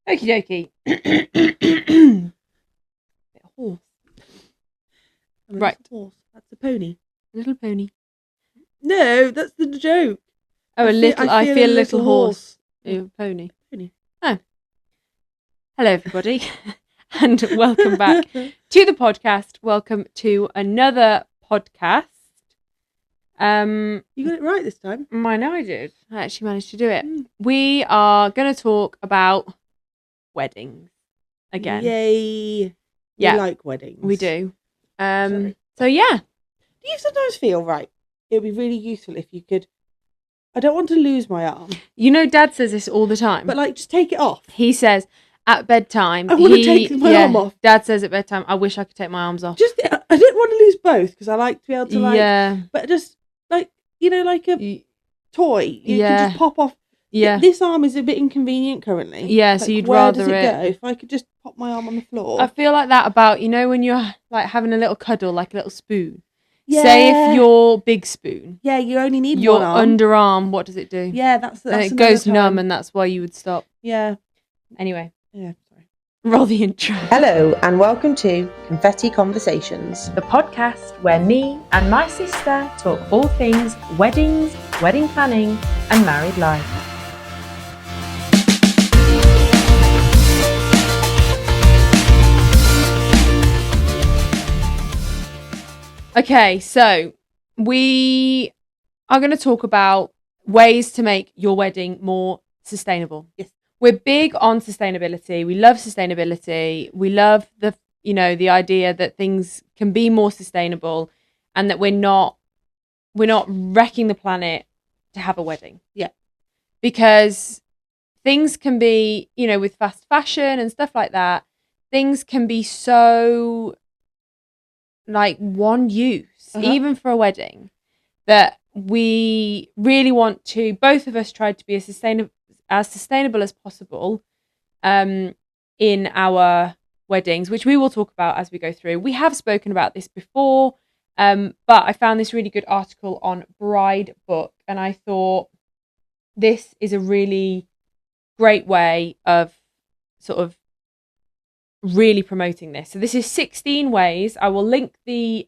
Okie dokie. Bit horse. Right. Horse. That's a pony. Little pony. No, that's the joke. Oh, I feel a little horse. Oh. Pony. Pony. Oh. Hello, everybody, and welcome back to the podcast. Welcome to another podcast. You got it right this time. I know I did. I actually managed to do it. We are going to talk about weddings again. Yay. Yeah. We like weddings. We do. So yeah. Do you sometimes feel, right, it would be really useful if you could, I don't want to lose my arm. You know, Dad says this all the time. But like, just take it off. He says at bedtime, I want to take my arm off. Dad says at bedtime, I wish I could take my arms off. Just, I didn't want to lose both because I like to be able to Yeah. But just like, you know, like a toy. You can just pop off. Yeah. This arm is a bit inconvenient currently. Yeah, like, so you'd where rather does it go? If I could just pop my arm on the floor. I feel like that about, you know, when you're like having a little cuddle, like a little spoon. Yeah. Say if your big spoon. Yeah, you only need your one arm. underarm, what does it do? Yeah, that's it goes numb, and that's why you would stop. Yeah. Anyway. Yeah, sorry. Roll the intro. Hello and welcome to Confetti Conversations, the podcast where me and my sister talk all things weddings, wedding planning and married life. Okay, so we are going to talk about ways to make your wedding more sustainable. Yes. We're big on sustainability. We love sustainability. We love the idea that things can be more sustainable and that we're not wrecking the planet to have a wedding. Yeah. Because things can be, with fast fashion and stuff like that, things can be so like one use, even for a wedding, that we really want to, both of us tried to be as sustainable as possible in our weddings, which we will talk about as we go through. We have spoken about this before, but I found this really good article on Bride Book, and I thought this is a really great way of sort of really promoting this. So this is 16 ways. I will link the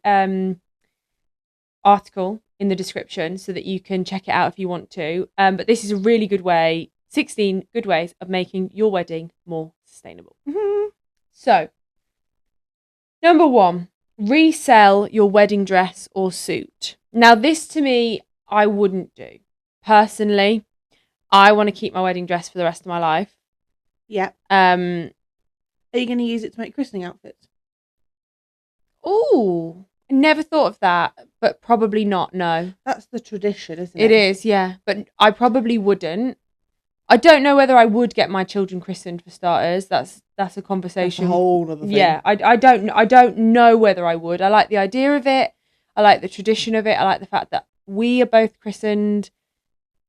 article in the description so that you can check it out if you want to. But this is a really good way, 16 good ways of making your wedding more sustainable. Mm-hmm. So, number 1, resell your wedding dress or suit. Now, this to me, I wouldn't do. Personally, I want to keep my wedding dress for the rest of my life. Yeah. Are you going to use it to make christening outfits? Oh, I never thought of that, but probably not, no. That's the tradition, isn't it? It is, yeah. But I probably wouldn't. I don't know whether I would get my children christened, for starters. That's a conversation. That's a whole other thing. Yeah, I don't know whether I would. I like the idea of it. I like the tradition of it. I like the fact that we are both christened,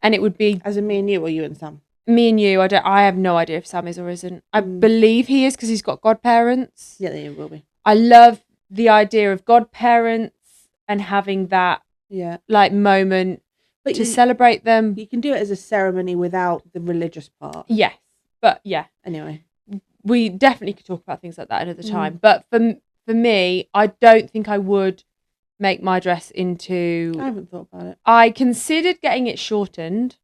and it would be... As in me and you, or you and Sam? Me and you. I have no idea if Sam is or isn't. I believe he is because he's got godparents. Yeah, they will be. I love the idea of godparents and having that moment to celebrate them. You can do it as a ceremony without the religious part. Yes, but yeah. Anyway, we definitely could talk about things like that another time. But for me, I don't think I would make my dress into... I haven't thought about it. I considered getting it shortened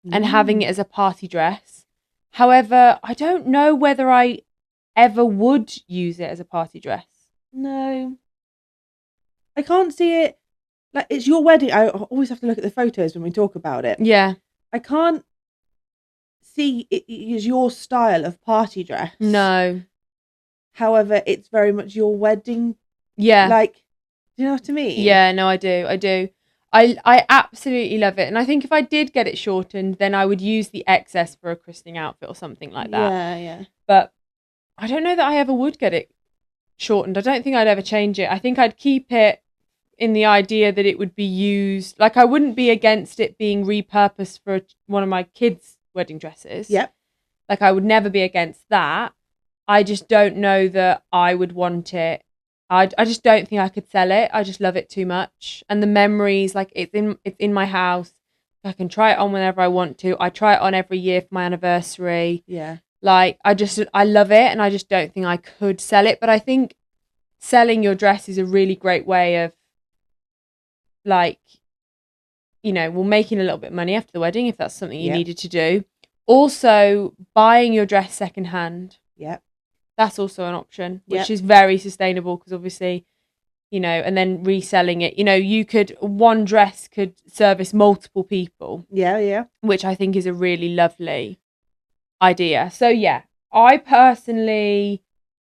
and having it as a party dress. However, I don't know whether I ever would use it as a party dress. No. I can't see it. Like, it's your wedding. I always have to look at the photos when we talk about it. Yeah. I can't see it as your style of party dress. No. However, it's very much your wedding. Yeah. Like, do you know what I mean? Yeah, no, I do. I absolutely love it. And I think if I did get it shortened, then I would use the excess for a christening outfit or something like that. Yeah. But I don't know that I ever would get it shortened. I don't think I'd ever change it. I think I'd keep it in the idea that it would be used. Like, I wouldn't be against it being repurposed for one of my kids' wedding dresses. Yep. Like, I would never be against that. I just don't know that I would want it. I just don't think I could sell it. I just love it too much. And the memories, like, it's in my house. I can try it on whenever I want to. I try it on every year for my anniversary. Yeah. Like, I love it, and I just don't think I could sell it. But I think selling your dress is a really great way of, like, making a little bit of money after the wedding if that's something you needed to do. Also, buying your dress secondhand. Yep. That's also an option, which is very sustainable because obviously, and then reselling it. One dress could service multiple people. Yeah. Which I think is a really lovely idea. So yeah, I personally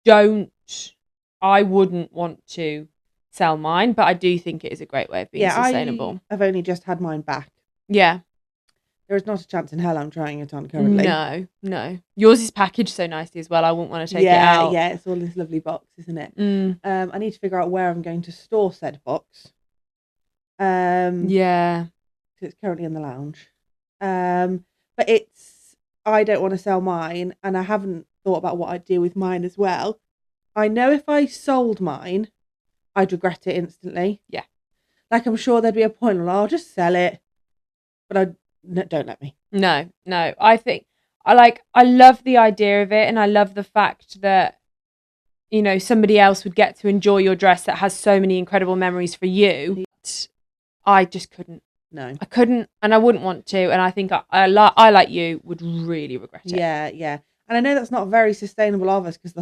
I wouldn't want to sell mine, but I do think it is a great way of being sustainable. I've only just had mine back. Yeah. There is not a chance in hell I'm trying it on currently. No. Yours is packaged so nicely as well. I wouldn't want to take it out. Yeah, it's all this lovely box, isn't it? I need to figure out where I'm going to store said box. Yeah. It's currently in the lounge. But I don't want to sell mine, and I haven't thought about what I'd do with mine as well. I know if I sold mine, I'd regret it instantly. Yeah. Like, I'm sure there'd be a point where I'll just sell it, but don't let me. No. I think I love the idea of it, and I love the fact that somebody else would get to enjoy your dress that has so many incredible memories for you. I just couldn't. No, I couldn't, and I wouldn't want to. And I think I like you would really regret it. Yeah. And I know that's not very sustainable of us because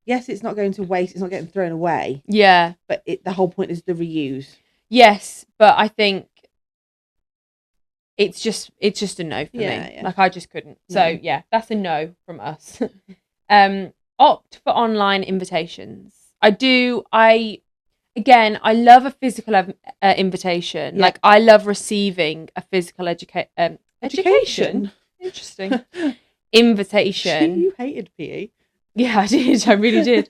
yes, it's not going to waste. It's not getting thrown away. Yeah, but the whole point is the reuse. Yes, but I think it's just a no for me. Yeah. Like, I just couldn't. No. So yeah, that's a no from us. Opt for online invitations. I love a physical invitation. Yeah. Like, I love receiving a physical education. Interesting. Invitation. You hated PE. Yeah, I did. I really did.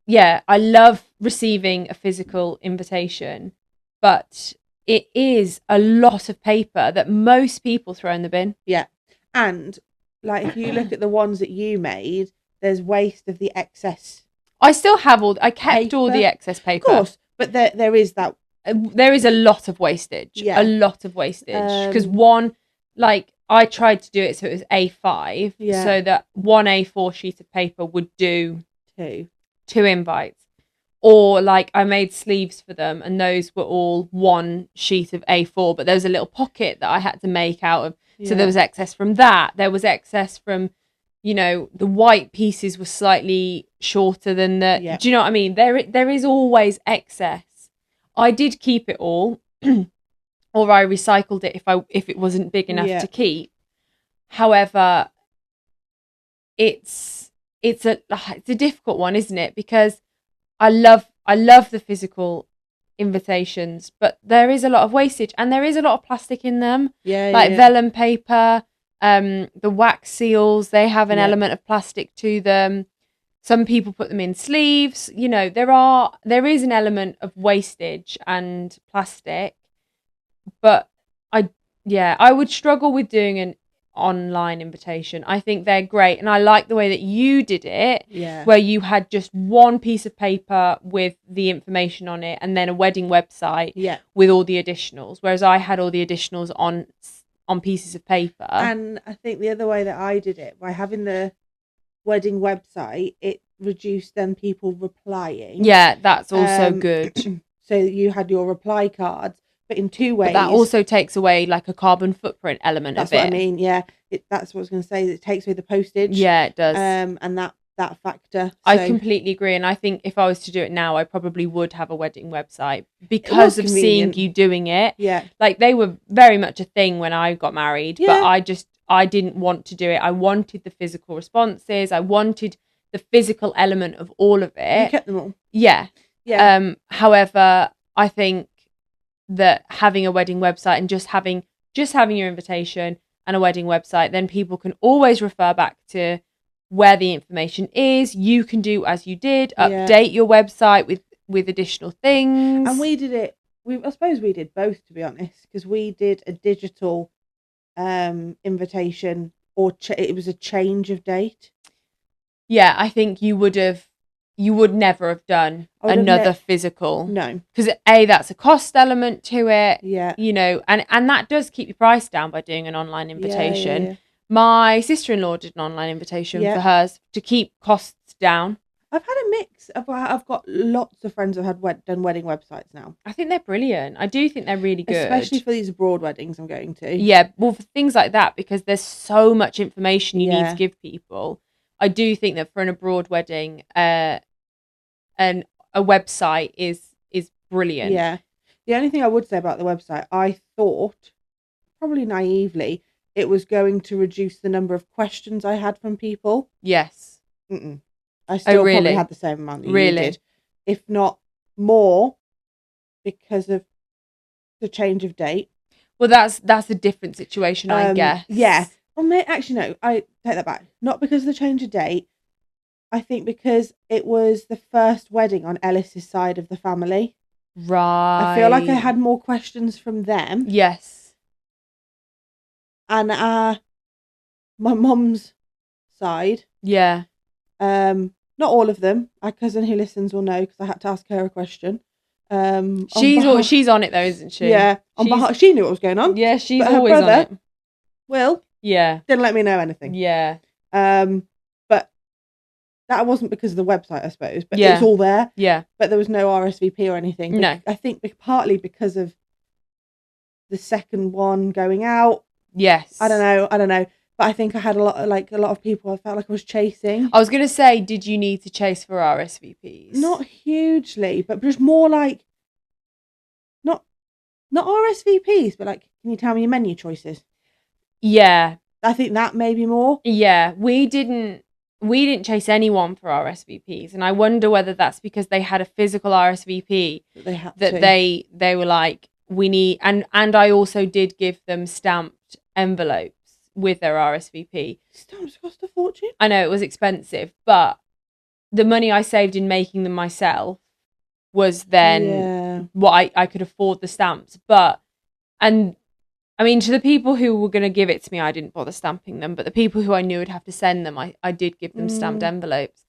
Yeah, I love receiving a physical invitation, but it is a lot of paper that most people throw in the bin. Yeah. And like, if you look at the ones that you made, there's waste of the excess. I still have I kept all the excess paper. Of course, but there is that. There is a lot of wastage. Yeah. A lot of wastage. Because I tried to do it so it was A5, so that one A4 sheet of paper would do two invites. Or like, I made sleeves for them, and those were all one sheet of A4, but there was a little pocket that I had to make out of. So there was excess from that. There was excess from, the white pieces were slightly shorter than the. Yeah. Do you know what I mean? There is always excess. I did keep it all, or I recycled it if it wasn't big enough to keep. However, it's a difficult one, isn't it? Because I love the physical invitations, but there is a lot of wastage, and there is a lot of plastic in them. Vellum paper, the wax seals, they have an element of plastic to them. Some people put them in sleeves. There is an element of wastage and plastic, but I would struggle with doing an online invitation. I think they're great, and I like the way that you did it, where you had just one piece of paper with the information on it, and then a wedding website with all the additionals, whereas I had all the additionals on pieces of paper. And I think the other way that I did it, by having the wedding website, it reduced then people replying. Yeah, that's also good. So you had your reply cards, but in two ways. But that also takes away like a carbon footprint element of it. That's what I mean. Yeah, that's what I was going to say. It takes away the postage. Yeah, it does. And that factor. So. I completely agree, and I think if I was to do it now, I probably would have a wedding website because of seeing you doing it. Yeah, like, they were very much a thing when I got married, but I didn't want to do it. I wanted the physical responses. I wanted the physical element of all of it. You kept them all. Yeah. However, I think that having a wedding website and just having your invitation and a wedding website, then people can always refer back to where the information is. You can do as you did, update your website with additional things. And we did it. I suppose we did both, to be honest, because we did a digital invitation, or it was a change of date. Yeah, I think you would never have done another physical. No. Because that's a cost element to it. Yeah. And that does keep your price down by doing an online invitation. Yeah. My sister-in-law did an online invitation Yeah. for hers to keep costs down. I've had a mix. I've got lots of friends who have done wedding websites now. I think they're brilliant. I do think they're really good. Especially for these abroad weddings I'm going to. Yeah, well, for things like that, because there's so much information you need to give people. I do think that for an abroad wedding, and a website is brilliant. Yeah. The only thing I would say about the website, I thought, probably naively, it was going to reduce the number of questions I had from people. Yes. I still really? probably had the same amount that you Really? did, if not more, because of the change of date. Well, that's a different situation, I guess. Yeah. Well, actually, no, I take that back. Not because of the change of date. I think because it was the first wedding on Ellis's side of the family. Right. I feel like I had more questions from them. Yes. And my mum's side. Yeah. Not all of them. Our cousin who listens will know because I had to ask her a question. She's on it though, isn't she? Yeah. She knew what was going on. Yeah, she's But her always brother, on it. Will, Yeah. didn't let me know anything. Yeah. But that wasn't because of the website, I suppose. But it Yeah. was all there. Yeah. But there was no RSVP or anything. No. I think partly because of the second one going out. Yes. I don't know. But I think I had a lot of people I felt like I was chasing. I was going to say, did you need to chase for RSVPs? Not hugely, but just more like not RSVPs, but like, can you tell me your menu choices? Yeah. I think that maybe more. Yeah. We didn't chase anyone for RSVPs, and I wonder whether that's because they had a physical RSVP they were like, we need, and I also did give them stamped envelopes with their RSVP. Stamps cost a fortune. I know it was expensive, but the money I saved in making them myself was then what I could afford the stamps. But, and I mean, to the people who were going to give it to me, I didn't bother stamping them, but the people who I knew would have to send them, I did give them stamped envelopes.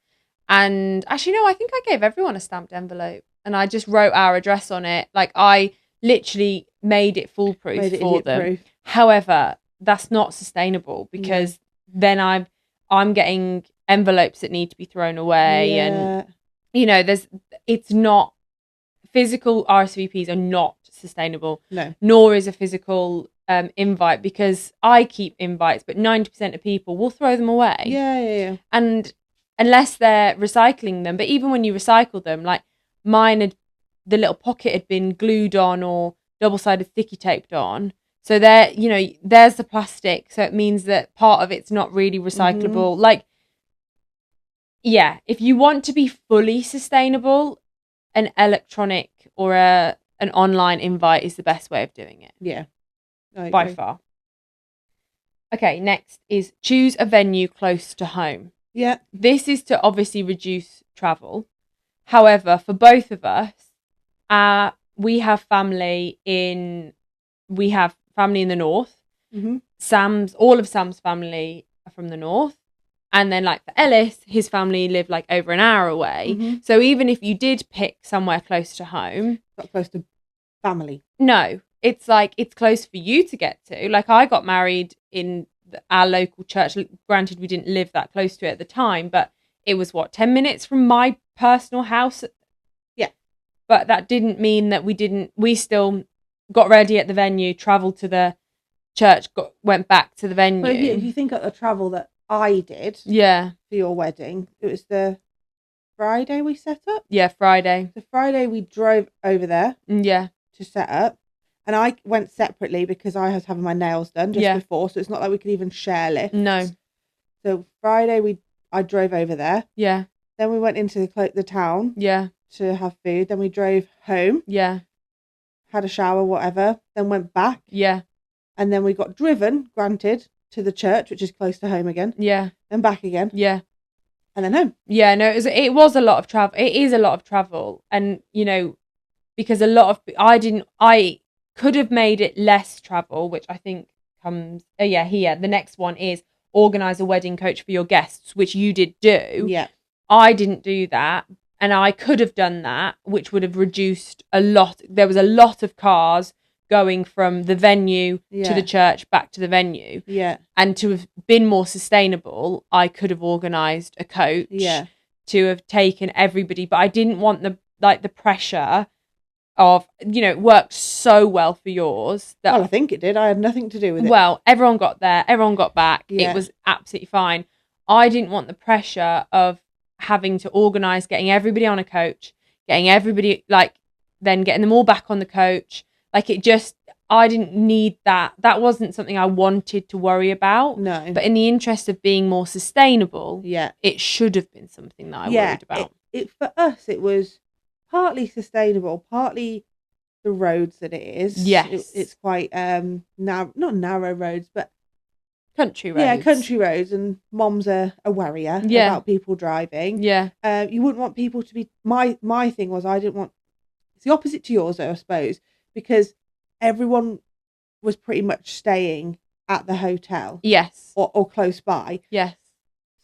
And actually, no, I think I gave everyone a stamped envelope, and I just wrote our address on it. Like, I literally made it foolproof for them. However, that's not sustainable because then I'm getting envelopes that need to be thrown away, and it's not, physical RSVPs are not sustainable. No, nor is a physical invite, because I keep invites, but 90% of people will throw them away. Yeah. And unless they're recycling them, but even when you recycle them, like mine, the little pocket had been glued on or double-sided sticky taped on. So there's the plastic. So it means that part of it's not really recyclable. Like, yeah, if you want to be fully sustainable, an electronic or an online invite is the best way of doing it. Yeah. By far. Okay, next is choose a venue close to home. Yeah. This is to obviously reduce travel. However, for both of us, we have family in the north. All of Sam's family are from the north. And then, like, for Ellis, his family live like over an hour away. So even if you did pick somewhere close to home, not close to family. No, it's like it's close for you to get to. Like, I got married in our local church. Granted, we didn't live that close to it at the time, but it was 10 minutes from my personal house. Yeah, but that didn't mean that we still got ready at the venue, travelled to the church, went back to the venue. But if you think of the travel that I did for your wedding, it was the Friday we set up. Yeah, Friday. The Friday we drove over there to set up, and I went separately because I was having my nails done just before, so it's not like we could even share lifts. No. So Friday I drove over there. Yeah. Then we went into the town. Yeah. To have food. Then we drove home. Yeah. Had a shower, whatever. Then went back. Yeah. And then we got driven, granted, to the church, which is close to home again. Yeah. Then back again. Yeah. And then home. Yeah, no, it was a lot of travel. It is a lot of travel. And, because I could have made it less travel, which I think comes, here. The next one is organise a wedding coach for your guests, which you did do. Yeah. I didn't do that. And I could have done that, which would have reduced a lot. There was a lot of cars going from the venue to Yeah. the church back to the venue. Yeah. And to have been more sustainable, I could have organised a coach to have taken everybody, but I didn't want the pressure of, it worked so well for yours that, Well, I think it did. I had nothing to do with it. well, everyone got there, everyone got back. Yeah. It was absolutely fine. I didn't want the pressure of having to organise getting everybody on a coach, getting everybody, then getting them all back on the coach. I didn't need that. That wasn't something I wanted to worry about. No. But in the interest of being more sustainable, Yeah. it should have been something that I worried about. It for us, it was partly sustainable, partly the roads that it is. Yes. It's quite not narrow roads, but Country roads. yeah, country roads. And Mom's a worrier about people driving. Yeah. You wouldn't want people to be. My thing was, I didn't want. It's the opposite to yours, though, I suppose, because everyone was pretty much staying at the hotel. Yes. Or close by. Yes.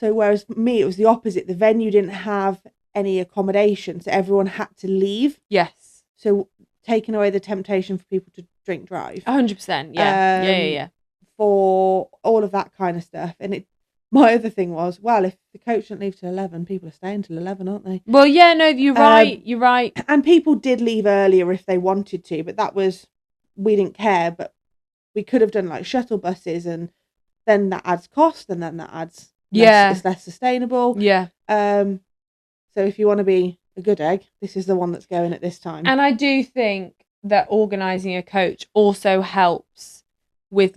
So whereas for me, it was the opposite. The venue didn't have any accommodation, so everyone had to leave. Yes. So taking away the temptation for people to drink drive. 100%. Yeah. Yeah. For all of that kind of stuff. And my other thing was, well, if the coach doesn't leave till 11, people are staying till 11, aren't they? Well, yeah, no, you're right. You're right. And people did leave earlier if they wanted to, but we didn't care. But we could have done like shuttle buses, and then that adds cost, and then that adds it's less sustainable. Yeah. So if you want to be a good egg, this is the one that's going at this time. And I do think that organising a coach also helps with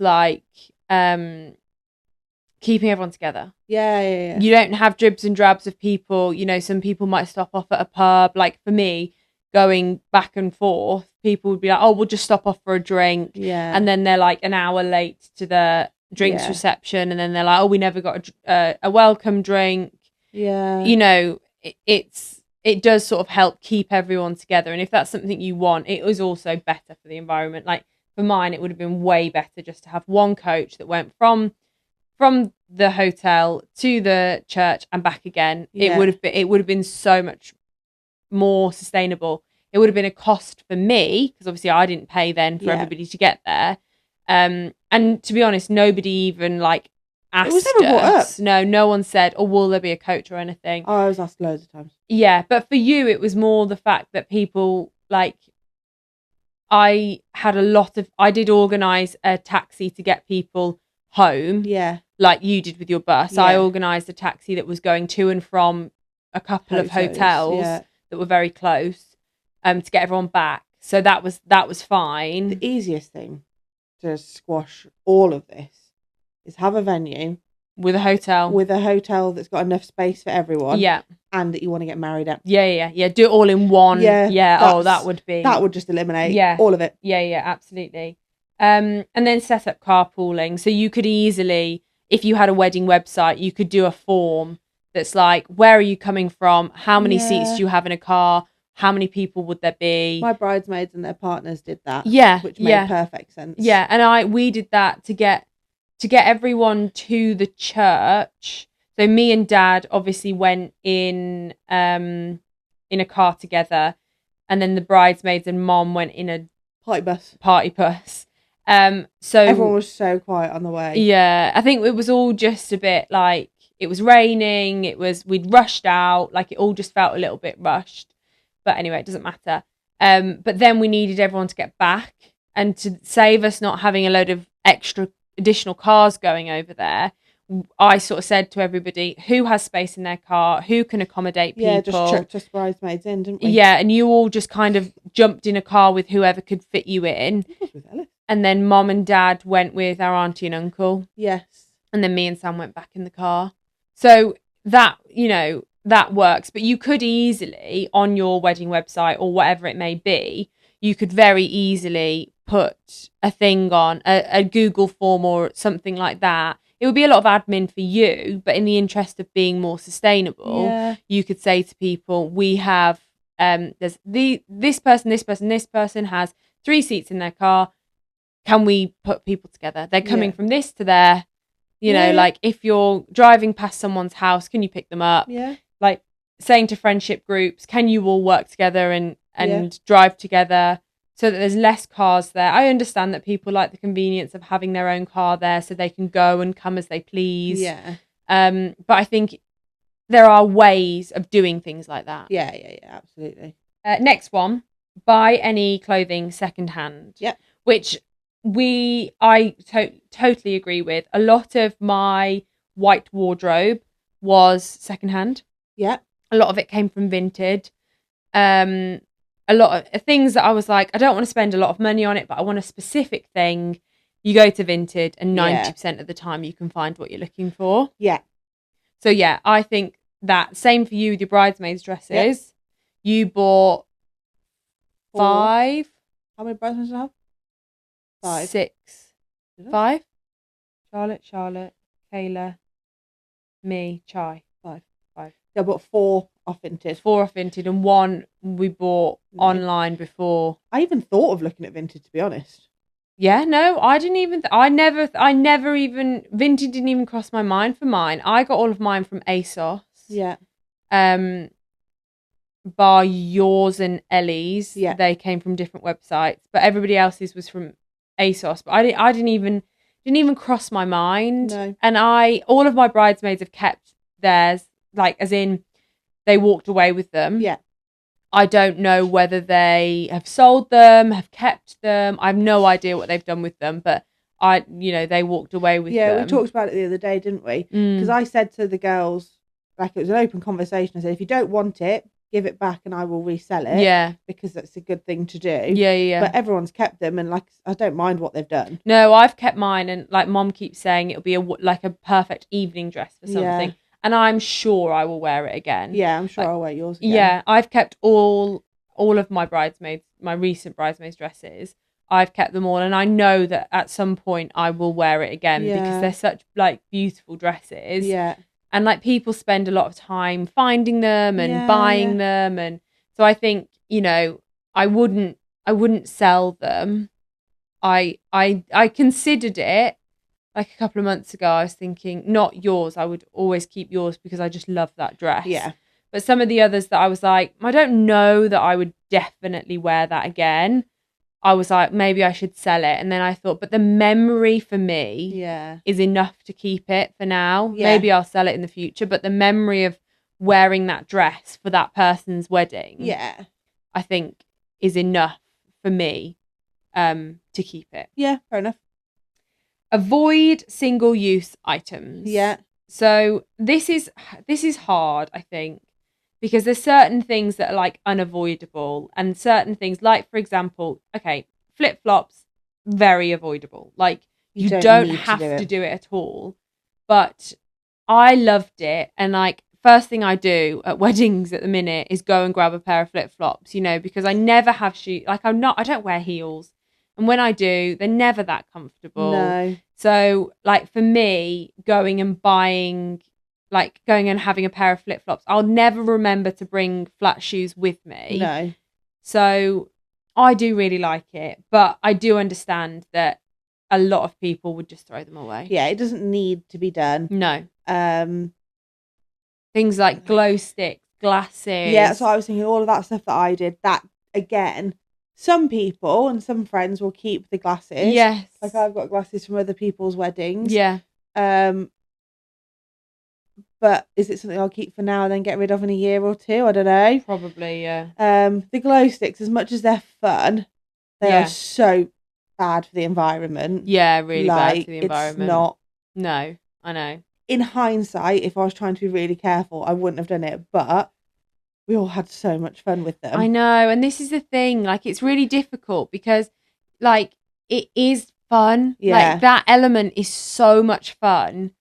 keeping everyone together. Yeah. You don't have dribs and drabs of people. Some people might stop off at a pub. Like for me, going back and forth, people would be like, oh, we'll just stop off for a drink. Yeah. And then they're like an hour late to the drinks reception. And then they're like, oh, we never got a welcome drink. Yeah. It does sort of help keep everyone together. And if that's something you want, it was also better for the environment. Like for mine, it would have been way better just to have one coach that went from the hotel to the church and back again. Yeah. It would have been so much more sustainable. It would have been a cost for me because obviously I didn't pay then for everybody to get there. And to be honest, nobody even asked it was never brought us. Up. No one said, "Oh, will there be a coach or anything?" Oh, I was asked loads of times. Yeah, but for you, it was more the fact that people I did organise a taxi to get people home. Yeah. Like you did with your bus. Yeah. I organised a taxi that was going to and from a couple of hotels that were very close to get everyone back. So that was fine. The easiest thing to squash all of this is have a venue with a hotel that's got enough space for everyone. Yeah. And that you want to get married at. Yeah. Do it all in one. Yeah. Oh, that would just eliminate all of it. Yeah, absolutely. And then set up carpooling. So you could easily, if you had a wedding website, you could do a form that's like, where are you coming from? How many seats do you have in a car? How many people would there be? My bridesmaids and their partners did that. Yeah. Which made perfect sense. Yeah. And we did that to get everyone to the church. So me and Dad obviously went in a car together, and then the bridesmaids and Mom went in a party bus. So everyone was so quiet on the way. Yeah, I think it was all just a bit it was raining. We'd rushed out. It all just felt a little bit rushed. But anyway, it doesn't matter. But then we needed everyone to get back, and to save us not having a load of additional cars going over there, I sort of said to everybody who has space in their car, who can accommodate people. Yeah, just chucked us bridesmaids in, didn't we? Yeah, and you all just kind of jumped in a car with whoever could fit you in. And then Mom and Dad went with our auntie and uncle. Yes. And then me and Sam went back in the car. So that, that works. But you could easily, on your wedding website or whatever it may be, you could very easily put a thing on, a Google form or something like that. It would be a lot of admin for you, but in the interest of being more sustainable, you could say to people, we have, there's this person has 3 seats in their car. Can we put people together? They're coming from this to there. If you're driving past someone's house, can you pick them up? Yeah. Saying to friendship groups, can you all work together and drive together? so that there's less cars there. I understand that people like the convenience of having their own car there so they can go and come as they please. Yeah. But I think there are ways of doing things like that. Yeah, absolutely. Next one, buy any clothing secondhand. Yep. Which I totally agree with. A lot of my white wardrobe was secondhand. Yeah. A lot of it came from Vinted. A lot of things that I was like, I don't want to spend a lot of money on it, but I want a specific thing. You go to Vinted and 90% of the time you can find what you're looking for. Yeah. So yeah, I think that same for you with your bridesmaids dresses. Yep. You bought 5. How many bridesmaids do you have? 5. 6. 5? Charlotte, Kayla, me, Chai. 5. Yeah, I bought 4 off Vinted. 4 off Vinted and 1 we bought online before. I even thought of looking at Vinted, to be honest. Yeah, no, I didn't even. I never even. Vinted didn't even cross my mind for mine. I got all of mine from ASOS. Yeah. Bar yours and Ellie's. Yeah. They came from different websites, but everybody else's was from ASOS. But I didn't even cross my mind. No. And all of my bridesmaids have kept theirs, like as in, they walked away with them. Yeah. I don't know whether they have sold them, have kept them. I have no idea what they've done with them, but they walked away with them. Yeah, we talked about it the other day, didn't we? Because I said to the girls, like it was an open conversation, I said, if you don't want it, give it back and I will resell it. Yeah. Because that's a good thing to do. Yeah. But everyone's kept them and like, I don't mind what they've done. No, I've kept mine and like Mom keeps saying it'll be like a perfect evening dress for something. Yeah. And I'm sure I will wear it again. Yeah, I'm sure I'll wear yours again. Yeah, I've kept all of my recent bridesmaids dresses. I've kept them all, and I know that at some point I will wear it again because they're such like beautiful dresses. Yeah. And like people spend a lot of time finding them and buying them, and so I think I wouldn't sell them. I considered it. Like a couple of months ago, I was thinking, not yours. I would always keep yours because I just love that dress. Yeah. But some of the others that I was like, I don't know that I would definitely wear that again. I was like, maybe I should sell it. And then I thought, but the memory for me is enough to keep it for now. Yeah. Maybe I'll sell it in the future. But the memory of wearing that dress for that person's wedding, I think is enough for me to keep it. Yeah, fair enough. Avoid single-use items. Yeah. So this is hard, I think, because there's certain things that are like unavoidable and certain things like, for example, okay, flip-flops, very avoidable. Like you don't have to do it at all. But I loved it. And like first thing I do at weddings at the minute is go and grab a pair of flip-flops, because I never have shoes. Like I don't wear heels. And when I do, they're never that comfortable. No. So, like, for me, going and having a pair of flip-flops, I'll never remember to bring flat shoes with me. No. So, I do really like it. But I do understand that a lot of people would just throw them away. Yeah, it doesn't need to be done. No. Things like glow sticks, glasses. Yeah, so I was thinking all of that stuff that I did, that, again... Some people and some friends will keep the glasses. Yes. Like I've got glasses from other people's weddings. Yeah. But is it something I'll keep for now and then get rid of in a year or two? I don't know. Probably, yeah. The glow sticks, as much as they're fun, they are so bad for the environment. Yeah, really bad for the environment. It's not. No, I know. In hindsight, if I was trying to be really careful, I wouldn't have done it. But we all had so much fun with them. I know. And this is the thing. Like, it's really difficult because, like, it is fun. Yeah. Like, that element is so much fun.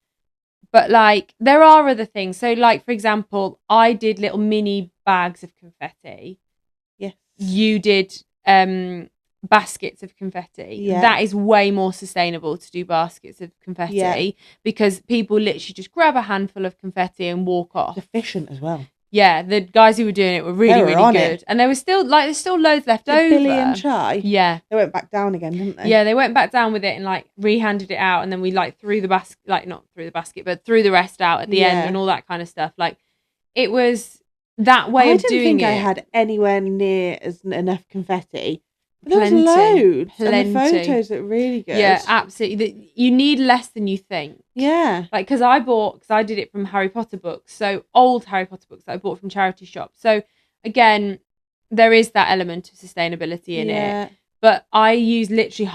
But, like, there are other things. So, like, for example, I did little mini bags of confetti. Yes. You did baskets of confetti. Yeah. That is way more sustainable to do baskets of confetti because people literally just grab a handful of confetti and walk off. It's efficient as well. Yeah, the guys who were doing it were really good. And there was still there's still loads left over. Billy and Chai. Yeah. They went back down again, didn't they? Yeah, they went back down with it and like rehanded it out, and then we like threw the basket, like not threw the basket, but threw the rest out at the end and all that kind of stuff. Like it was that way of doing it. I didn't think I had anywhere near enough confetti There was loads. Plenty. And the photos look really good. Yeah, absolutely. You need less than you think. Yeah. Like, because I did it from Harry Potter books. So old Harry Potter books that I bought from charity shops. So again, there is that element of sustainability in it. But I used literally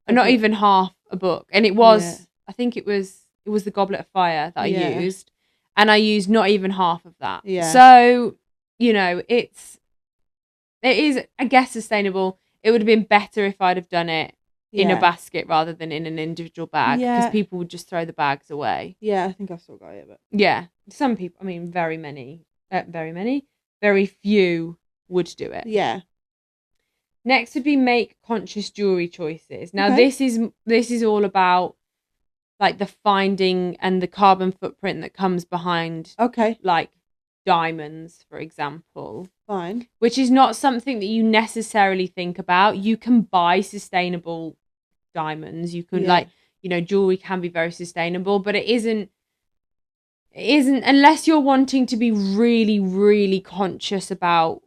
not even half a book. And it was, I think it was the Goblet of Fire that I used. And I used not even half of that. Yeah. So, you know, it is, I guess, sustainable. It would have been better if I'd have done it in a basket rather than in an individual bag, because people would just throw the bags away. Yeah, I think I've still got it. But yeah, some people, I mean, very few would do it. Yeah. Next would be make conscious jewelry choices. Now, this is all about like the finding and the carbon footprint that comes behind. Like diamonds, for example. Fine. Which is not something that you necessarily think about. You can buy sustainable diamonds. You can jewelry can be very sustainable, but it isn't unless you're wanting to be really, really conscious about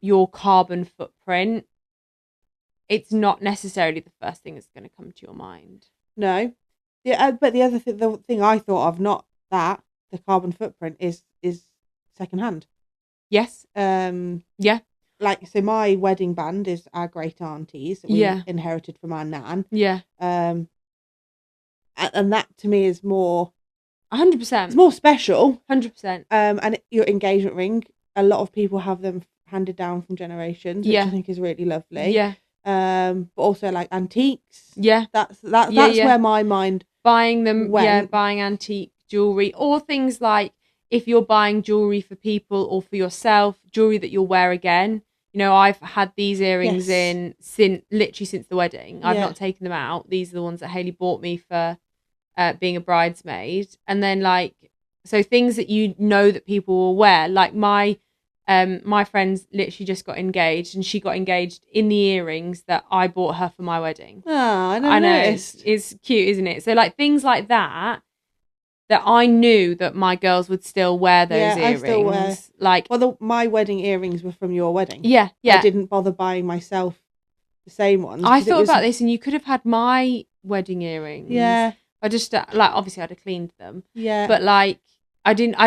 your carbon footprint. It's not necessarily the first thing that's going to come to your mind. No. Yeah, but the thing I thought of, not that, the carbon footprint is secondhand. Yes. Yeah. Like, so my wedding band is our great auntie's that we inherited from our nan. Yeah. And that to me is more 100%. It's more special. 100%. And your engagement ring, a lot of people have them handed down from generations, which I think is really lovely. Yeah. But also like antiques. Yeah. That's where my mind buying them went. Yeah, buying antique jewelry, or things like if you're buying jewelry for people or for yourself, jewelry that you'll wear again. You know, I've had these earrings in since the wedding. I've not taken them out. These are the ones that Hayley bought me for being a bridesmaid. And then so things that you know that people will wear. Like my friend's literally just got engaged, and she got engaged in the earrings that I bought her for my wedding. Oh, I know. It's cute, isn't it? So like things like that I knew that my girls would still wear those earrings. I still wear. Like, well, my wedding earrings were from your wedding. Yeah. I didn't bother buying myself the same ones. I thought about this, and you could have had my wedding earrings. Yeah. I just obviously I'd have cleaned them. Yeah. But like I didn't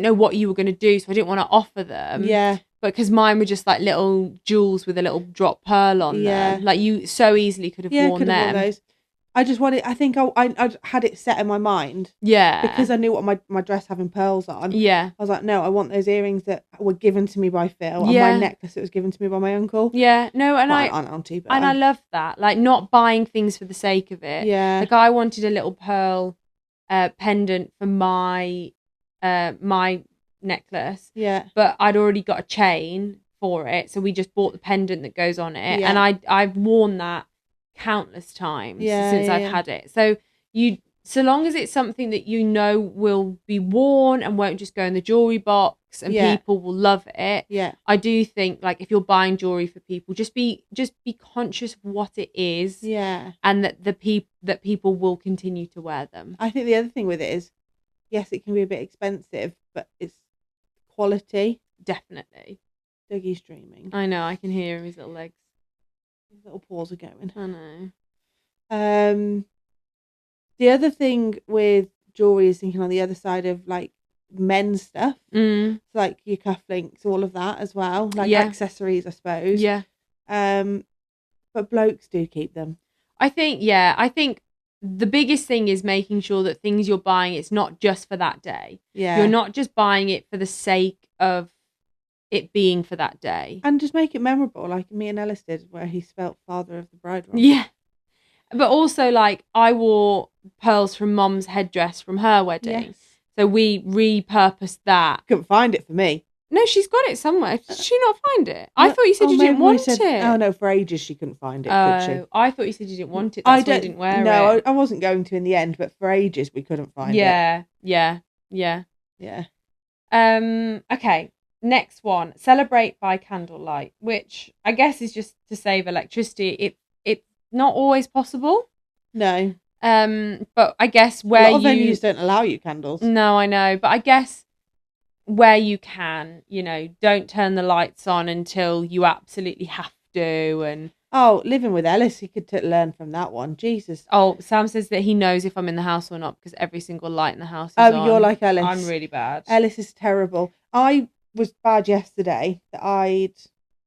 know what you were going to do, so I didn't want to offer them. Yeah. But because mine were just like little jewels with a little drop pearl on them. Like you so easily could have worn them. Worn those. I think I had it set in my mind. Yeah. Because I knew what my dress having pearls on. Yeah. I was like, no, I want those earrings that were given to me by Phil. And my necklace that was given to me by my uncle. Yeah. No, and I love that. Like not buying things for the sake of it. Yeah. Like I wanted a little pearl pendant for my necklace. Yeah. But I'd already got a chain for it. So we just bought the pendant that goes on it. Yeah. And I've worn that countless times since I've had it. So long as it's something that you know will be worn and won't just go in the jewelry box and people will love it. Yeah. I do think like if you're buying jewelry for people, just be conscious of what it is. Yeah. And that people will continue to wear them. I think the other thing with it is, yes, it can be a bit expensive, but it's quality. Definitely. Dougie's dreaming. I know, I can hear his little legs. His little paws are going. I know. The other thing with jewelry is thinking on the other side of like men's stuff. Mm. Like your cufflinks, all of that as well. Like accessories, I suppose. Yeah. But blokes do keep them. I think the biggest thing is making sure that things you're buying, it's not just for that day. Yeah. You're not just buying it for the sake of it being for that day. And just make it memorable, like me and Ellis did, where he spelt father of the bride wrong. Yeah. But also, like, I wore pearls from Mom's headdress from her wedding. Yes. So we repurposed that. Couldn't find it for me. No, she's got it somewhere. Did she not find it? I thought you said you didn't want it. Oh, no, for ages she couldn't find it, could she? I thought you said you didn't want it. That's why you didn't wear it. No, I wasn't going to in the end, but for ages we couldn't find it. Yeah. Okay. Next one, celebrate by candlelight, which I guess is just to save electricity. It's not always possible. No. But I guess where a lot of venues don't allow you candles. No, I know, but I guess where you can, don't turn the lights on until you absolutely have to. And living with Ellis, he could learn from that one. Jesus. Sam says that he knows if I'm in the house or not because every single light in the house is on. You're like Ellis. I'm really bad. Ellis is terrible. I was bad yesterday that I'd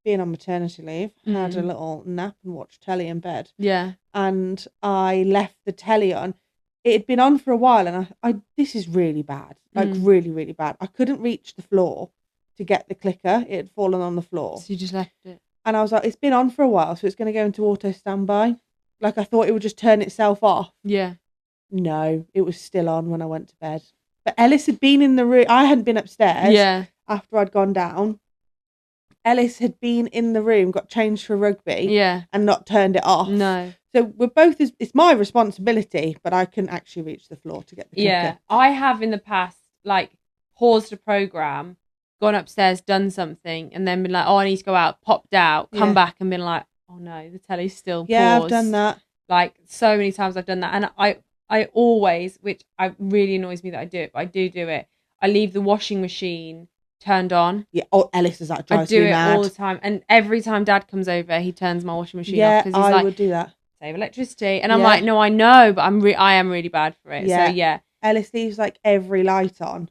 been on maternity leave, had a little nap and watched telly in bed. Yeah. And I left the telly on. It had been on for a while, and I this is really bad, like really, really bad. I couldn't reach the floor to get the clicker. It had fallen on the floor. So you just left it. And I was like, it's been on for a while, so it's going to go into auto standby. Like, I thought it would just turn itself off. Yeah. No, it was still on when I went to bed. But Ellis had been in the room. I hadn't been upstairs. Yeah. After I'd gone down. Ellis had been in the room, got changed for rugby. Yeah. And not turned it off. No. So we're both, it's my responsibility, but I couldn't actually reach the floor to get the clicker. Yeah. I have in the past, paused a programme, gone upstairs, done something, and then been like, I need to go out, popped out, come back and been like, oh no, the telly's still paused. Yeah, I've done that. So many times I've done that. And I always, which really annoys me that I do it, but I do it. I leave the washing machine turned on. Yeah, Ellis is that drives me mad. I do it mad. all the time. And every time Dad comes over, he turns my washing machine off. Because he's I would do that. Save electricity. And I'm like, no, I know, but I am really bad for it. Yeah. So yeah. Ellis leaves every light on.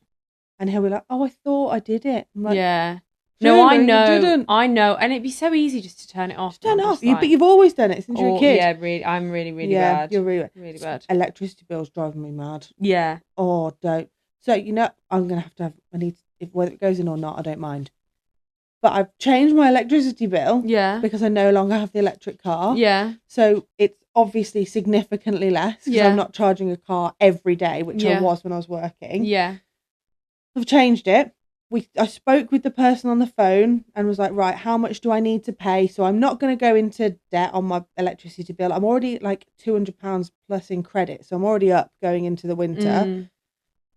And he'll be like, I thought I did it. I'm like, yeah. No, I know. Didn't. I know. And it'd be so easy just to turn it off. Just turn it off. But you've always done it since you were a kid. Yeah, really. I'm really, really bad. You're really bad. Electricity bills driving me mad. Yeah. Oh, don't. So, I'm going to have, whether it goes in or not, I don't mind. But I've changed my electricity bill. Yeah. Because I no longer have the electric car. Yeah. So it's obviously significantly less because I'm not charging a car every day, which I was when I was working. Yeah. I've changed it. I spoke with the person on the phone and was like, right, how much do I need to pay? So I'm not going to go into debt on my electricity bill. I'm already £200 plus in credit. So I'm already up going into the winter.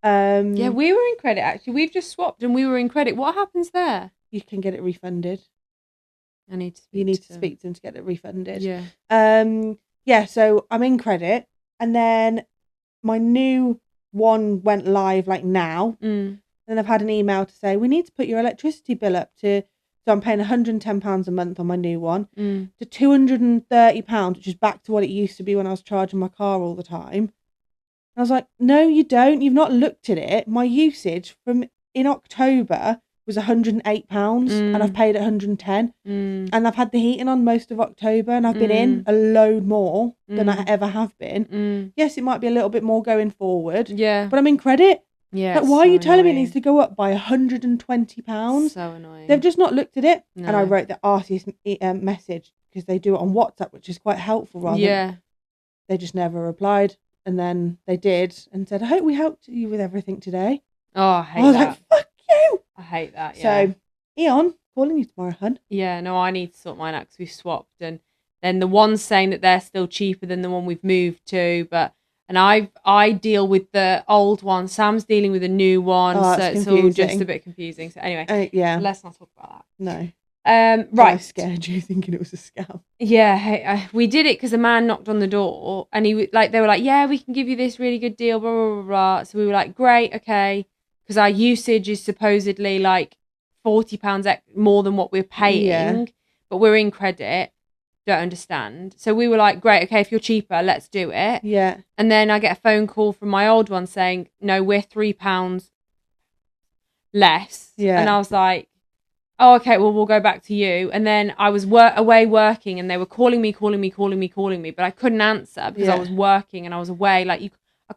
Yeah, we were in credit actually. We've just swapped and we were in credit. What happens there? You can get it refunded. You need to speak to them to get it refunded. Yeah. So I'm in credit. And then my new one went live now. Then I've had an email to say, we need to put your electricity bill up so I'm paying £110 a month on my new one to £230, which is back to what it used to be when I was charging my car all the time. And I was like, no, you don't. You've not looked at it. My usage in October was £108 and I've paid £110. And I've had the heating on most of October and I've been in a load more than I ever have been. Yes, it might be a little bit more going forward. Yeah. But I'm in credit. Yeah. Why are you telling me it needs to go up by £120? So annoying. They've just not looked at it. No. And I wrote the artist message because they do it on WhatsApp, which is quite helpful. They just never replied. And then they did and said, I hope we helped you with everything today. Oh, I hate that. I was like, fuck you. I hate that, yeah. So, Eon, calling you tomorrow, hun. Yeah, no, I need to sort mine out because we've swapped. And then the one's saying that they're still cheaper than the one we've moved to, and I deal with the old one. Sam's dealing with a new one, so it's all just a bit confusing. So anyway, let's not talk about that. No. Right. I scared you thinking it was a scam. Yeah, we did it because a man knocked on the door, and they were like, yeah, we can give you this really good deal, blah blah blah blah. So we were like, great, okay, because our usage is supposedly £40 more than what we're paying, but we're in credit. Don't understand. So we were like, great, okay, if you're cheaper, let's do it. Yeah. And then I get a phone call from my old one saying, no, we're £3 less. Yeah. And I was like, oh, okay, well, we'll go back to you. And then I was away working and they were calling me, but I couldn't answer because I was working and I was away.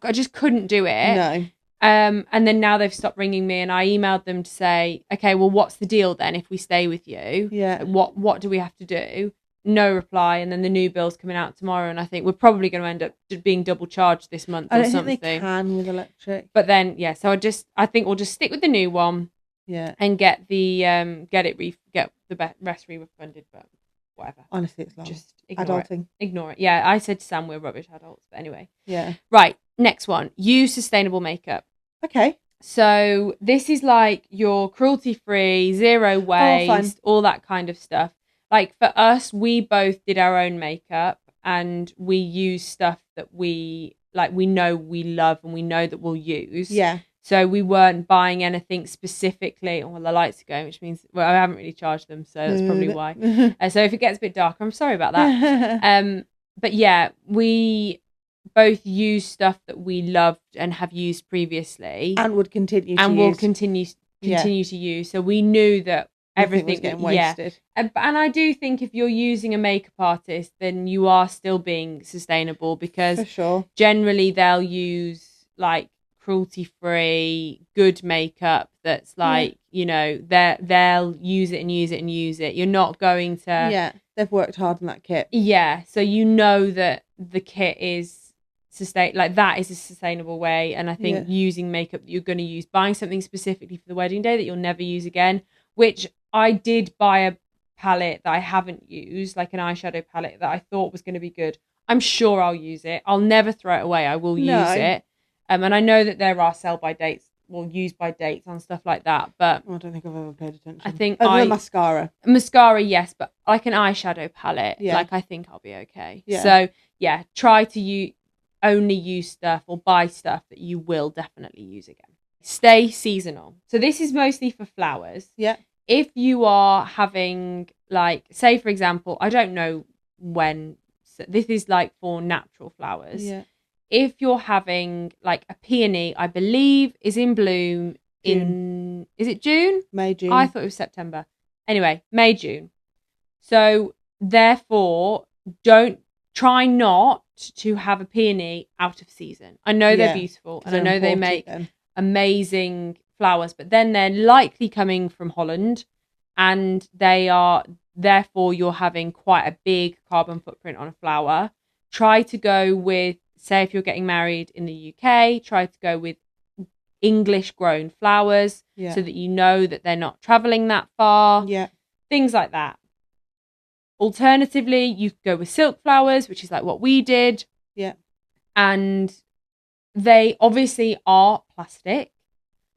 I just couldn't do it. No. And then now they've stopped ringing me and I emailed them to say, okay, well, what's the deal then if we stay with you? Yeah. What do we have to do? No reply, and then the new bill's coming out tomorrow, and I think we're probably going to end up being double charged this month or something. I don't think they can with electric. But then, so I think we'll just stick with the new one, and get the rest refunded. But whatever. Honestly, it's long. Just ignore adulting. Ignore it. Yeah, I said to Sam we're rubbish adults, but anyway. Yeah. Right. Next one. Use sustainable makeup. Okay. So this is your cruelty-free, zero waste, all that kind of stuff. For us, we both did our own makeup and we use stuff that we know we love and we know that we'll use. Yeah. So we weren't buying anything specifically. Oh, well, the lights are going, which means, well, I haven't really charged them, so that's probably why. So if it gets a bit darker, I'm sorry about that. But yeah, we both use stuff that we loved and have used previously, and would continue to and use. will continue to use. So we knew that everything was getting wasted. And I do think if you're using a makeup artist, then you are still being sustainable, because For sure. generally they'll use like cruelty-free, good makeup that's like, you know, they'll use it and use it and use it. You're not going to... Yeah, they've worked hard on that kit. Yeah, so you know that the kit is that is a sustainable way. And I think using makeup that you're going to use, buying something specifically for the wedding day that you'll never use again, which I did buy a palette that I haven't used, like an eyeshadow palette that I thought was going to be good. I'm sure I'll use it. I'll never throw it away. I will use it. And I know that there are sell by dates, use by dates on stuff like that. But I don't think I've ever paid attention. I think the mascara, yes, but like an eyeshadow palette, like I think I'll be okay. Yeah. So yeah, try to only use stuff or buy stuff that you will definitely use again. Stay seasonal. So this is mostly for flowers. Yeah. If you are having, like, say for example, I don't know when, so this is like for natural flowers. Yeah. If you're having like a peony, I believe is in bloom in, is it June? May, June. I thought it was September. Anyway, May, June. So therefore, try not to have a peony out of season. I know they're beautiful and I know they make amazing flowers, but then they're likely coming from Holland, and therefore you're having quite a big carbon footprint on a flower. Try to go with, say if you're getting married in the UK, try to go with English grown flowers so that you know that they're not traveling that far. Yeah. Things like that. Alternatively, you could go with silk flowers, which is like what we did. Yeah. And they obviously are plastic.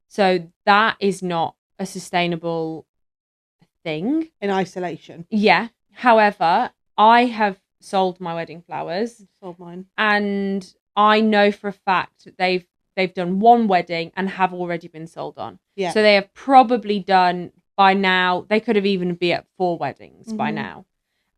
So that is not a sustainable thing. In isolation. Yeah. However, I have sold my wedding flowers. Sold mine. And I know for a fact that they've done one wedding and have already been sold on. Yeah. So they have probably done by now, they could have even been at 4 weddings by now.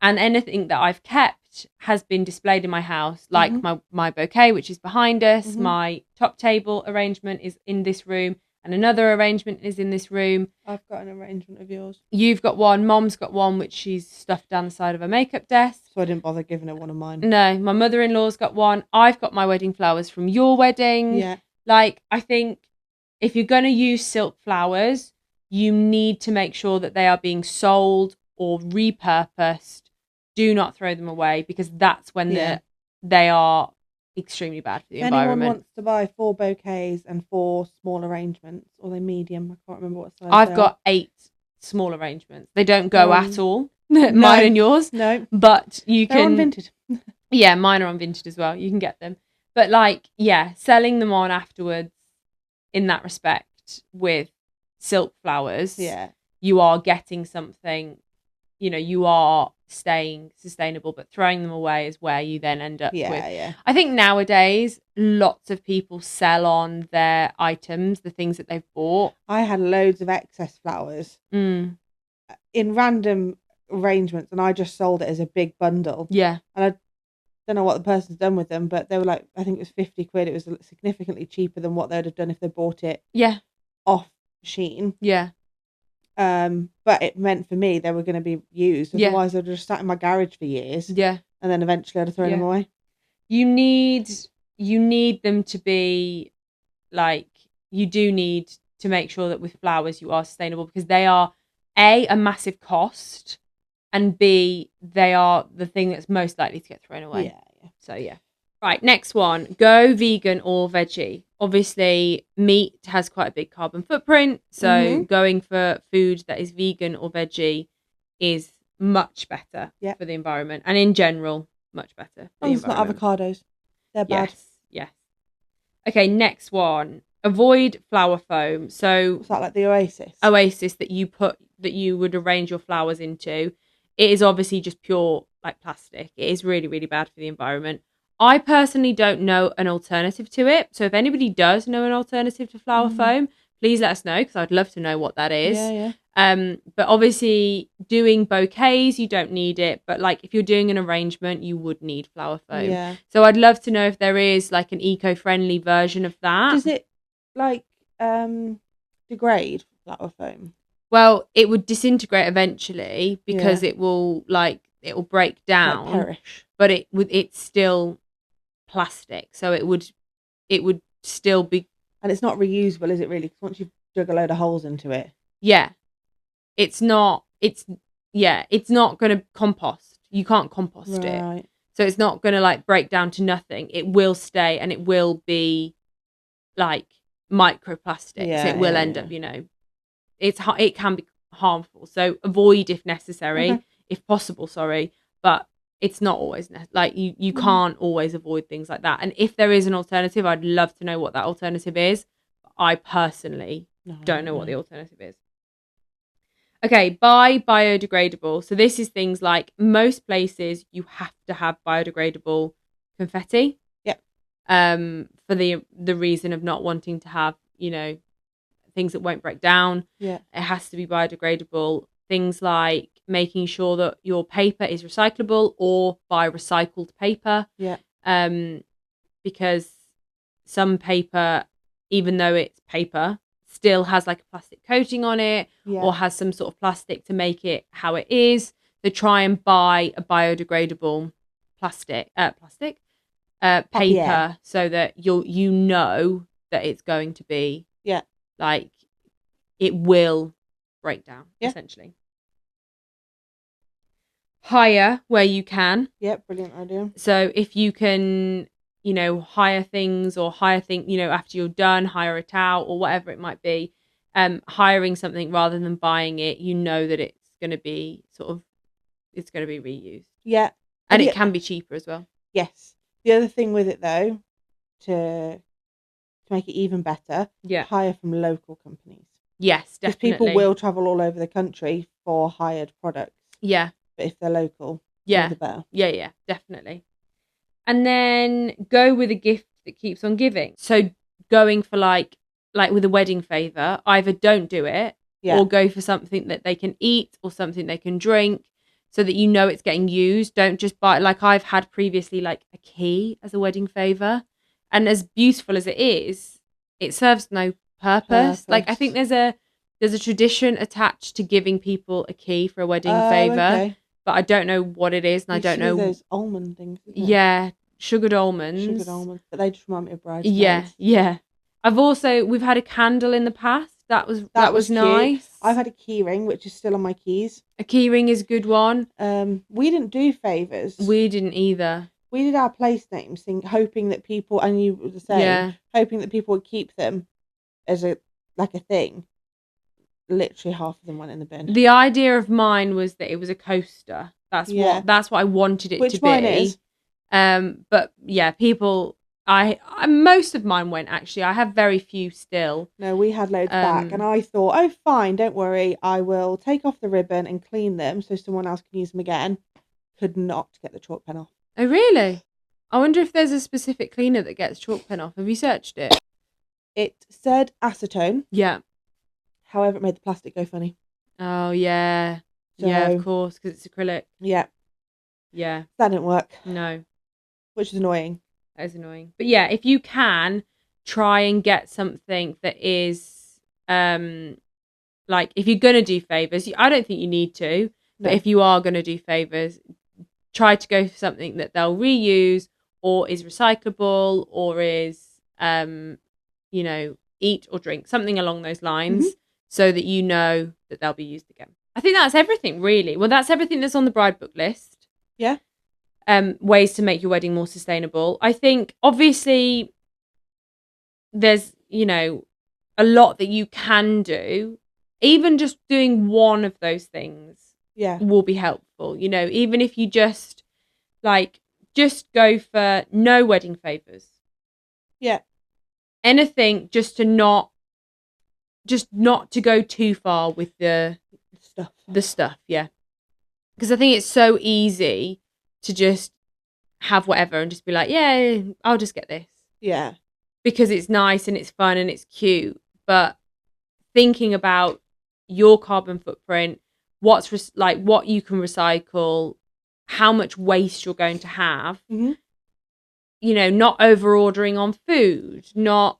And anything that I've kept has been displayed in my house, like my bouquet, which is behind us. My top table arrangement is in this room, and another arrangement is in this room. I've got an arrangement of yours. You've got one. Mom's got one, which she's stuffed down the side of her makeup desk. So I didn't bother giving her one of mine. No, my mother-in-law's got one. I've got my wedding flowers from your wedding. Yeah. Like, I think if you're going to use silk flowers, you need to make sure that they are being sold or repurposed. Do not throw them away, because that's when they are extremely bad for the environment. Anyone wants to buy 4 bouquets and 4 small arrangements, or they're medium, I can't remember what size. I've got 8 small arrangements. They don't go at all. Mine and yours. No. But you can. They're on Vinted. Yeah, mine are on Vinted as well. You can get them. But like, yeah, selling them on afterwards in that respect with silk flowers. Yeah. You are getting something, you are staying sustainable, but throwing them away is where you then end up with. Yeah. I think nowadays lots of people sell on their items, the things that they've bought. I had loads of excess flowers in random arrangements, and I just sold it as a big bundle. Yeah. And I don't know what the person's done with them, but they were like, I think it was 50 quid. It was significantly cheaper than what they'd have done if they bought it off Shein. Yeah. But it meant for me they were going to be used. Otherwise, they'd just sat in my garage for years. Yeah. And then eventually I'd have thrown them away. You need them to be like, you do need to make sure that with flowers you are sustainable, because they are a massive cost, and B, they are the thing that's most likely to get thrown away. Yeah. So yeah. Right, next one. Go vegan or veggie. Obviously, meat has quite a big carbon footprint, so going for food that is vegan or veggie is much better for the environment, and in general, much better for the environment. It's not avocados. They're bad. Yes. Okay, next one. Avoid flower foam. So what's that, like the Oasis? Oasis that you would arrange your flowers into. It is obviously just pure like plastic. It is really, really bad for the environment. I personally don't know an alternative to it. So if anybody does know an alternative to flower foam, please let us know, because I'd love to know what that is. Yeah. But obviously doing bouquets, you don't need it. But like if you're doing an arrangement, you would need flower foam. Yeah. So I'd love to know if there is like an eco-friendly version of that. Does it like degrade flower foam? Well, it would disintegrate eventually because it will break down. Like perish. But it's still plastic, so it would still be. And it's not reusable, is it really? Because once you've dug a load of holes into it. Yeah. It's not going to compost. You can't compost it. So it's not going to like break down to nothing. It will stay and it will be like microplastics. It will end up, it can be harmful. So avoid if necessary, if possible, but it's not always like you can't always avoid things like that. And if there is an alternative, I'd love to know what that alternative is. I personally don't know what the alternative is. Okay, buy biodegradable. So this is things like most places you have to have biodegradable confetti. Yep. For the reason of not wanting to have, things that won't break down. Yeah. It has to be biodegradable. Things like making sure that your paper is recyclable or buy recycled paper. Yeah. Because some paper, even though it's paper, still has like a plastic coating on it or has some sort of plastic to make it how it is. So try and buy a biodegradable paper so that you know that it's going to be like it will break down essentially. Hire where you can. Yeah, brilliant idea. So if you can, hire things after you're done, hire it out or whatever it might be, hiring something rather than buying it, that it's going to be it's going to be reused. Yeah. And it can be cheaper as well. Yes. The other thing with it though, to make it even better, hire from local companies. Yes, definitely. Because people will travel all over the country for hired products. Yeah. But if they're local, all the better. Yeah, definitely. And then go with a gift that keeps on giving. So going for like with a wedding favour, either don't do it or go for something that they can eat or something they can drink so that it's getting used. Don't just buy, like I've had previously, like a key as a wedding favour. And as beautiful as it is, it serves no purpose. Like I think there's a tradition attached to giving people a key for a wedding favour. Okay. But I don't know what it is, and I don't know those almond things. Yeah, sugared almonds. But they just remind me of bridesmaids. Yeah. We've had a candle in the past. That was nice. I've had a key ring, which is still on my keys. A key ring is a good one. We didn't do favours. We didn't either. We did our place names, hoping that people, and you were the same, hoping that people would keep them as a thing. Literally half of them went in the bin. The idea of mine was that it was a coaster. That's what I wanted it to be. Which mine is. But yeah, people. I most of mine went actually. I have very few still. No, we had loads back, and I thought, oh, fine, don't worry. I will take off the ribbon and clean them so someone else can use them again. Could not get the chalk pen off. Oh really? I wonder if there's a specific cleaner that gets chalk pen off. Have you searched it? It said acetone. Yeah. However, it made the plastic go funny. Oh, yeah. So, yeah, of course, because it's acrylic. Yeah. Yeah. That didn't work. No. Which is annoying. That is annoying. But yeah, if you can, try and get something that is, like, if you're going to do favours, I don't think you need to, but if you are going to do favours, try to go for something that they'll reuse or is recyclable or is, eat or drink, something along those lines. Mm-hmm. So that that they'll be used again. I think that's everything, really. Well, that's everything that's on the bride book list. Yeah. Ways to make your wedding more sustainable. I think, obviously, there's, a lot that you can do. Even just doing one of those things will be helpful. Even if you just go for no wedding favours. Yeah. Anything just not to go too far with the stuff, yeah. Because I think it's so easy to just have whatever and just be like, yeah, I'll just get this. Yeah. Because it's nice and it's fun and it's cute. But thinking about your carbon footprint, what you can recycle, how much waste you're going to have, Mm-hmm. you know, not over ordering on food, not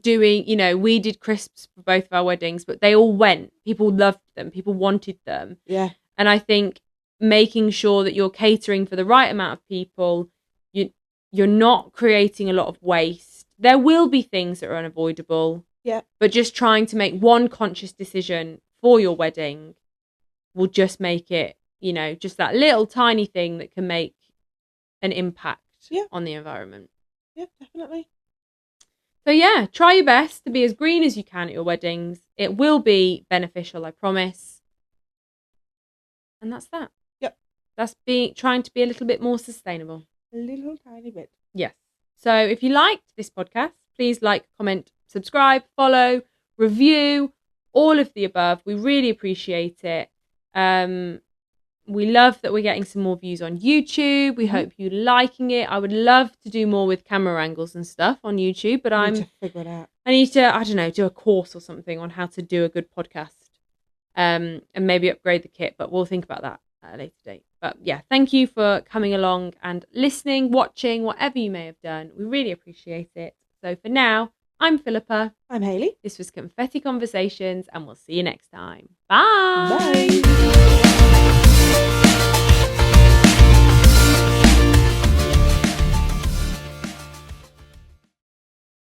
doing, you know, we did crisps for both of our weddings, but they all went. People loved them. People wanted them. Yeah. And I think making sure that you're catering for the right amount of people, you're not creating a lot of waste. There will be things that are unavoidable. Yeah. But just trying to make one conscious decision for your wedding will just make it, you know, just that little tiny thing that can make an impact on the environment. Yeah, definitely. So yeah, try your best to be as green as you can at your weddings. It will be beneficial, I promise. And that's that. Yep. That's trying to be a little bit more sustainable. A little tiny bit. Yes. So if you liked this podcast, please like, comment, subscribe, follow, review, all of the above. We really appreciate it. We love that we're getting some more views on YouTube. We hope you're liking it. I would love to do more with camera angles and stuff on YouTube, but I need to figure it out. I need to, I don't know, do a course or something on how to do a good podcast, and maybe upgrade the kit, but we'll think about that at a later date. But yeah, thank you for coming along and listening, watching, whatever you may have done. We really appreciate it. So for now, I'm Philippa. I'm Hayley. This was Confetti Conversations, and we'll see you next time. Bye. Bye.